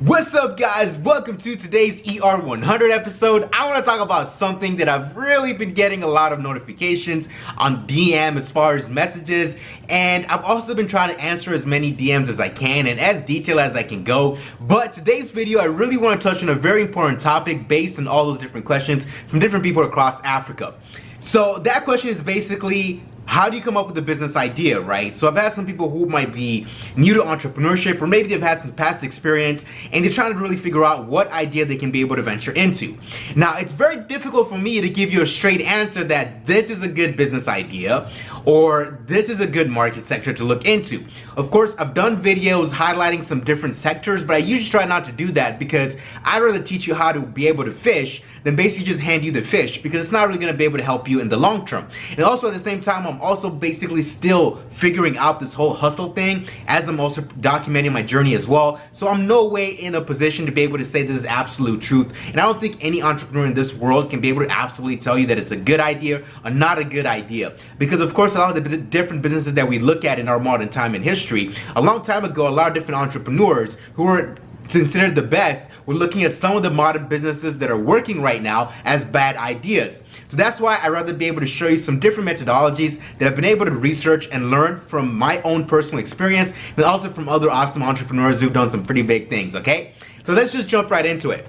What's up, guys? Welcome to today's ER100 episode. I want to talk about something that I've really been getting a lot of notifications on DM as far as messages, and I've also been trying to answer as many DMs as I can and as detailed as I can go. But today's video, I really want to touch on a very important topic based on all those different questions from different people across Africa. So that question is basically, how do you come up with a business idea, right? So I've had some people who might be new to entrepreneurship, or maybe they've had some past experience and they're trying to really figure out what idea they can be able to venture into. Now, it's very difficult for me to give you a straight answer that this is a good business idea or this is a good market sector to look into. Of course, I've done videos highlighting some different sectors, but I usually try not to do that because I'd rather teach you how to be able to fish than basically just hand you the fish, because it's not really going to be able to help you in the long term. And also at the same time, I'm also basically still figuring out this whole hustle thing as I'm also documenting my journey as well. So I'm no way in a position to be able to say this is absolute truth. And I don't think any entrepreneur in this world can be able to absolutely tell you that it's a good idea or not a good idea. Because of course, a lot of the different businesses that we look at in our modern time in history, a long time ago, a lot of different entrepreneurs who were considered the best, we're looking at some of the modern businesses that are working right now as bad ideas. So that's why I'd rather be able to show you some different methodologies that I've been able to research and learn from my own personal experience, and also from other awesome entrepreneurs who've done some pretty big things, okay? So let's just jump right into it.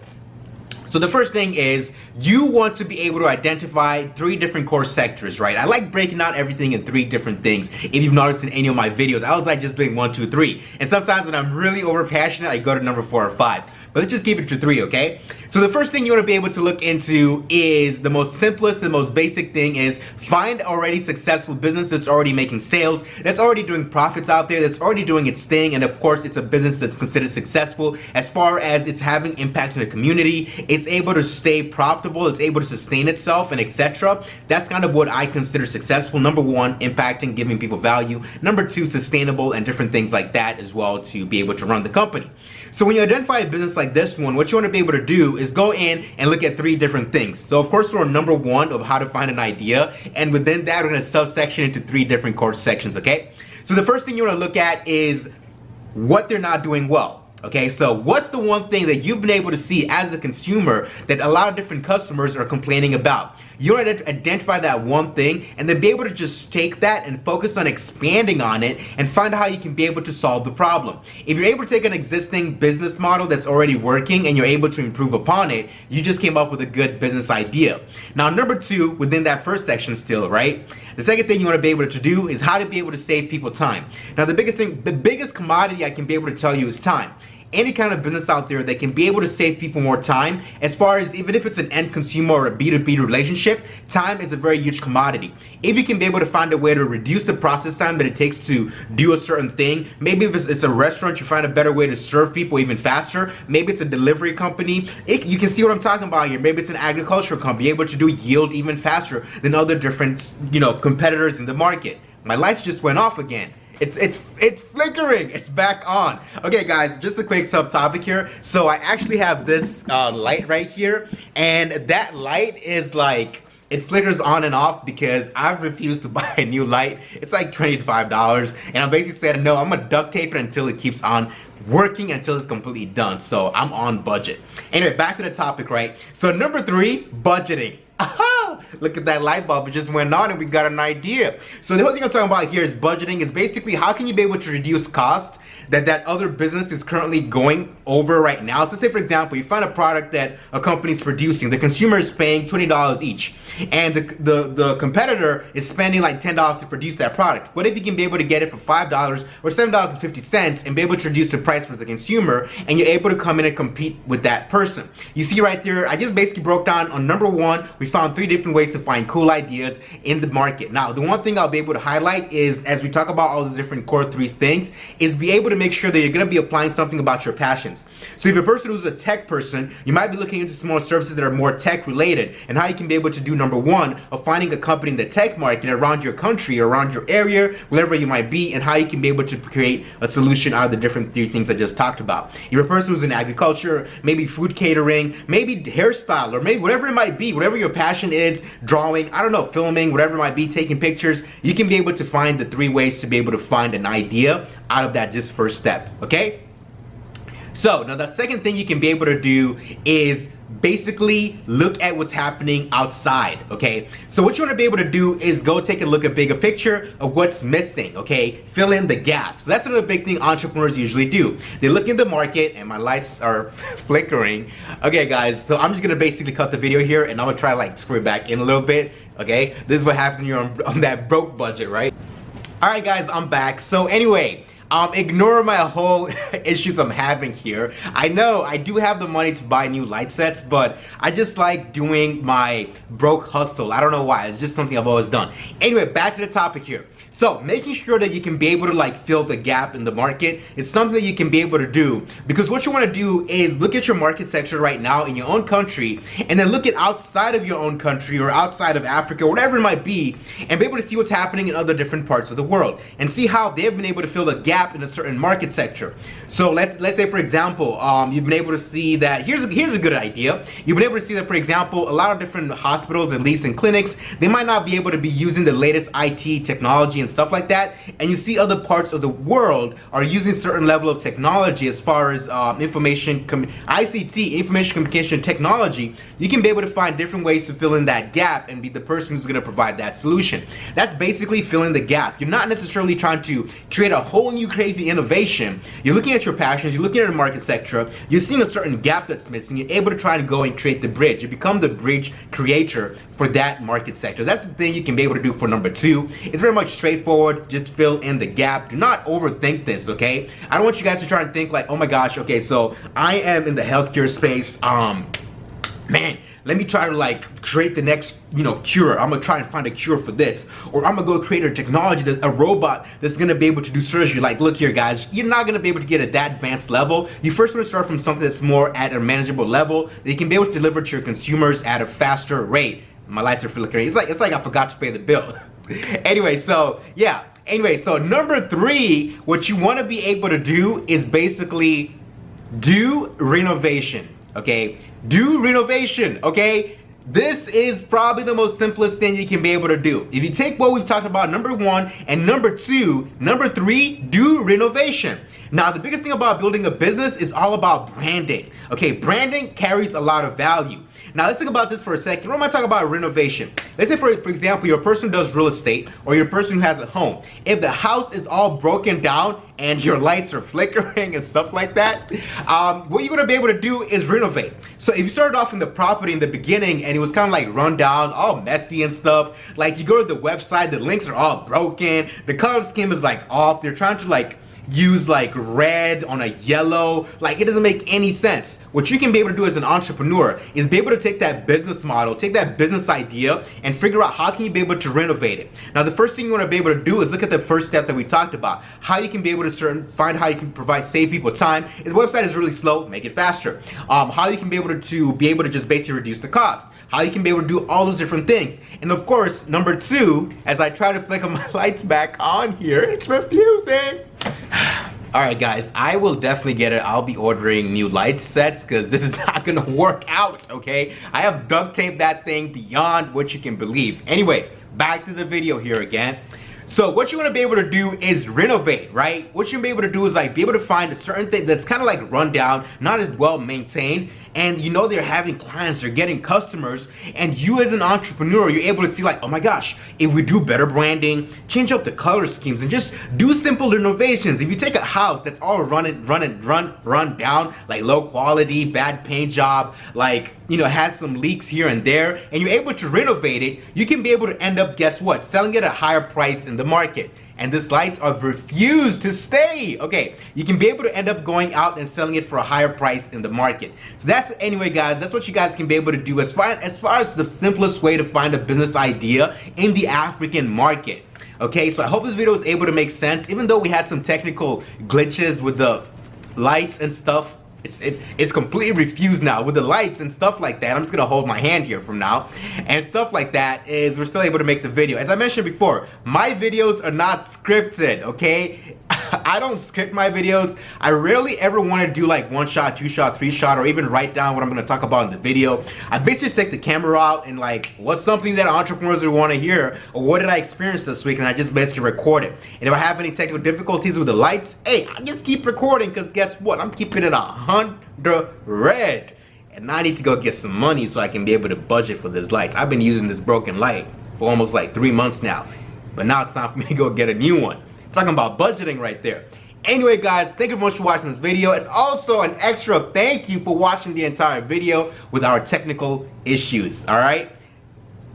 So the first thing is, you want to be able to identify 3 different core sectors, right? I like breaking out everything in 3 different things. If you've noticed in any of my videos, I was like just doing 1, 2, 3. And sometimes when I'm really over passionate, I go to number 4 or 5. But let's just keep it to 3, okay? So the first thing you want to be able to look into is the most simplest and most basic thing is find already successful business that's already making sales, that's already doing profits out there, that's already doing its thing, and of course it's a business that's considered successful as far as it's having impact in the community, it's able to stay profitable, it's able to sustain itself, and etc. That's kind of what I consider successful. Number 1, impacting, giving people value. Number 2, sustainable, and different things like that as well to be able to run the company. So when you identify a business like this one, what you want to be able to do is go in and look at 3 different things. So of course we're on number 1 of how to find an idea, and within that we're going to subsection into 3 different core sections, okay? So the first thing you want to look at is what they're not doing well. Okay, so what's the one thing that you've been able to see as a consumer that a lot of different customers are complaining about? You want to identify that one thing and then be able to just take that and focus on expanding on it and find out how you can be able to solve the problem. If you're able to take an existing business model that's already working and you're able to improve upon it, you just came up with a good business idea. Now, number 2, within that first section still, right? The second thing you want to be able to do is how to be able to save people time. Now, the biggest commodity I can be able to tell you is time. Any kind of business out there that can be able to save people more time, as far as even if it's an end consumer or a B2B relationship, time is a very huge commodity. If you can be able to find a way to reduce the process time that it takes to do a certain thing, maybe if it's a restaurant, you find a better way to serve people even faster. Maybe it's a delivery company. You can see what I'm talking about here. Maybe it's an agricultural company able to do yield even faster than other different, competitors in the market. My lights just went off again. It's flickering. It's back on. Okay, guys, just a quick subtopic here. So I actually have this light right here, and that light is like, it flickers on and off because I've refused to buy a new light. It's like $25, and I'm basically saying no, I'm gonna duct tape it until it keeps on working, until it's completely done. So I'm on budget. Anyway, back to the topic, right? So number 3, budgeting. Aha! Look at that light bulb, it just went on and we got an idea. So the whole thing I'm talking about here is budgeting. Is basically how can you be able to reduce cost that other business is currently going over right now. So let's say, for example, you find a product that a company is producing, the consumer is paying $20 each, and the competitor is spending like $10 to produce that product. What if you can be able to get it for $5 or $7.50 and be able to reduce the price for the consumer, and you're able to come in and compete with that person? You see right there, I just basically broke down on number 1, we found 3 different ways to find cool ideas in the market. Now, the one thing I'll be able to highlight is, as we talk about all the different core 3 things, is be able to make sure that you're going to be applying something about your passions. So if you're a person who's a tech person, you might be looking into some more services that are more tech related, and how you can be able to do number 1 of finding a company in the tech market around your country, around your area, wherever you might be, and how you can be able to create a solution out of the different 3 things I just talked about. You're a person who's in agriculture, maybe food catering, maybe hairstyle, or maybe whatever it might be, whatever your passion is, drawing, I don't know, filming, whatever it might be, taking pictures, you can be able to find the 3 ways to be able to find an idea out of that just first step, okay? So now the second thing you can be able to do is basically look at what's happening outside. Okay, so what you want to be able to do is go take a look at bigger picture of what's missing. Okay, fill in the gaps. So that's another big thing entrepreneurs usually do. They look in the market, and my lights are flickering. Okay guys, so I'm just gonna basically cut the video here, and I'm gonna try to like screw it back in a little bit. Okay, this is what happens when you're on that broke budget, right? All right guys, I'm back. So anyway, ignore my whole issues I'm having here. I know I do have the money to buy new light sets, but I just like doing my broke hustle. I don't know why, it's just something I've always done. Anyway, back to the topic here. So making sure that you can be able to like fill the gap in the market is something that you can be able to do, because what you want to do is look at your market sector right now in your own country, and then look at outside of your own country or outside of Africa, whatever it might be, and be able to see what's happening in other different parts of the world and see how they've been able to fill the gap in a certain market sector. So let's say for example, you've been able to see that here's a good idea. You've been able to see that, for example, a lot of different hospitals, at least in clinics, they might not be able to be using the latest IT technology and stuff like that, and you see other parts of the world are using certain level of technology as far as ICT, information communication technology. You can be able to find different ways to fill in that gap and be the person who's going to provide that solution. That's basically filling the gap. You're not necessarily trying to create a whole new crazy innovation. You're looking at your passions, you're looking at the market sector, you're seeing a certain gap that's missing, you're able to try and go and create the bridge. You become the bridge creator for that market sector. That's the thing you can be able to do for number two. It's very much straightforward. Just fill in the gap. Do not overthink this, okay? I don't want you guys to try and think like, oh my gosh, okay, so I am in the healthcare space, man, let me try to like create the next, cure. I'm gonna try and find a cure for this, or I'm gonna go create a technology, a robot that's gonna be able to do surgery. Like, look here guys, you're not gonna be able to get at that advanced level. You first want to start from something that's more at a manageable level that you can be able to deliver to your consumers at a faster rate. My lights are flickering. It's like I forgot to pay the bill. Anyway, so yeah. Anyway, so number three, what you want to be able to do is basically do renovation. Okay, do renovation. Okay, this is probably the most simplest thing you can be able to do. If you take what we've talked about, number one and number two, number three, do renovation. Now, the biggest thing about building a business is all about branding. Okay, branding carries a lot of value. Now, let's think about this for a second. What am I talking about renovation? Let's say, for example, you're a person who does real estate, or you're a person who has a home. If the house is all broken down and your lights are flickering and stuff like that, what you're gonna be able to do is renovate. So if you started off in the property in the beginning and it was kind of like run down, all messy and stuff, like you go to the website, the links are all broken, the color scheme is like off, they're trying to like use like red on a yellow, like it doesn't make any sense. What you can be able to do as an entrepreneur is be able to take that business model, take that business idea, and figure out how can you be able to renovate it. Now, the first thing you want to be able to do is look at the first step that we talked about, how you can be able to find how you can save people time. If the website is really slow, make it faster. How you can be able to just basically reduce the cost. How you can be able to do all those different things. And of course, number two, as I try to flicker my lights back on here, it's refusing. Alright guys, I will definitely get it. I'll be ordering new light sets because this is not gonna work out, okay? I have duct taped that thing beyond what you can believe. Anyway, back to the video here again. So what you want to be able to do is renovate, right? What you'll be able to do is like be able to find a certain thing that's kind of like run down, not as well maintained, and they're having clients, they're getting customers, and you as an entrepreneur, you're able to see like, oh my gosh, if we do better branding, change up the color schemes, and just do simple renovations. If you take a house that's all run down, like low quality, bad paint job, like has some leaks here and there, and you're able to renovate it, you can be able to end up, guess what, selling it at a higher price in the market. And these lights have refused to stay. Okay, you can be able to end up going out and selling it for a higher price in the market. So that's, anyway guys, that's what you guys can be able to do as far as the simplest way to find a business idea in the African market. Okay, so I hope this video was able to make sense, even though we had some technical glitches with the lights and stuff. It's completely refused now with the lights and stuff like that. I'm just gonna hold my hand here from now, and stuff like that is we're still able to make the video. As I mentioned before, my videos are not scripted, okay? I don't script my videos. I rarely ever want to do like 1 shot, 2 shot, 3 shot, or even write down what I'm going to talk about in the video. I basically just take the camera out and like, what's something that entrepreneurs would want to hear, or what did I experience this week, and I just basically record it. And if I have any technical difficulties with the lights, hey, I just keep recording, because guess what? I'm keeping it 100. And I need to go get some money so I can be able to budget for this lights. I've been using this broken light for almost like 3 months now. But now it's time for me to go get a new one. Talking about budgeting right there. Anyway guys, thank you very much for watching this video, and also an extra thank you for watching the entire video with our technical issues. Alright?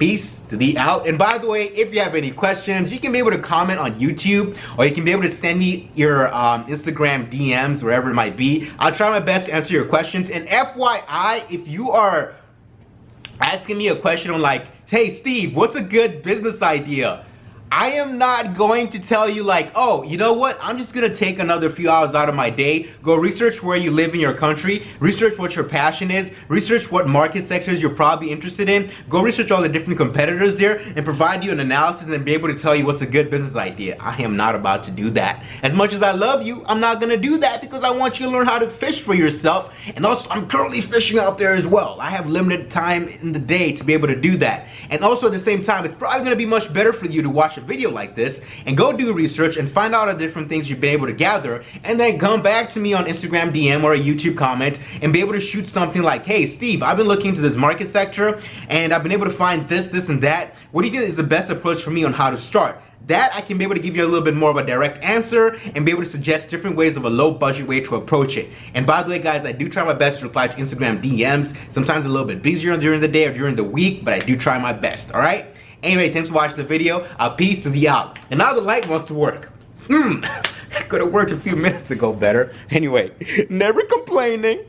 Peace to be out. And by the way, if you have any questions, you can be able to comment on YouTube, or you can be able to send me your Instagram DMs, wherever it might be. I'll try my best to answer your questions. And FYI, if you are asking me a question on like, hey Steve, what's a good business idea? I am not going to tell you like, oh, you know what? I'm just going to take another few hours out of my day, go research where you live in your country, research what your passion is, research what market sectors you're probably interested in, go research all the different competitors there, and provide you an analysis and be able to tell you what's a good business idea. I am not about to do that. As much as I love you, I'm not going to do that, because I want you to learn how to fish for yourself. And also, I'm currently fishing out there as well. I have limited time in the day to be able to do that. And also at the same time, it's probably going to be much better for you to watch a video like this and go do research and find out the different things you've been able to gather, and then come back to me on Instagram DM or a YouTube comment and be able to shoot something like, hey Steve, I've been looking into this market sector and I've been able to find this, this, and that. What do you think is the best approach for me on how to start? That I can be able to give you a little bit more of a direct answer and be able to suggest different ways of a low budget way to approach it. And by the way guys, I do try my best to reply to Instagram DMs. Sometimes a little bit busier during the day or during the week, but I do try my best, alright? Anyway, thanks for watching the video. Peace to the out. And now the light wants to work. Could have worked a few minutes ago better. Anyway, never complaining.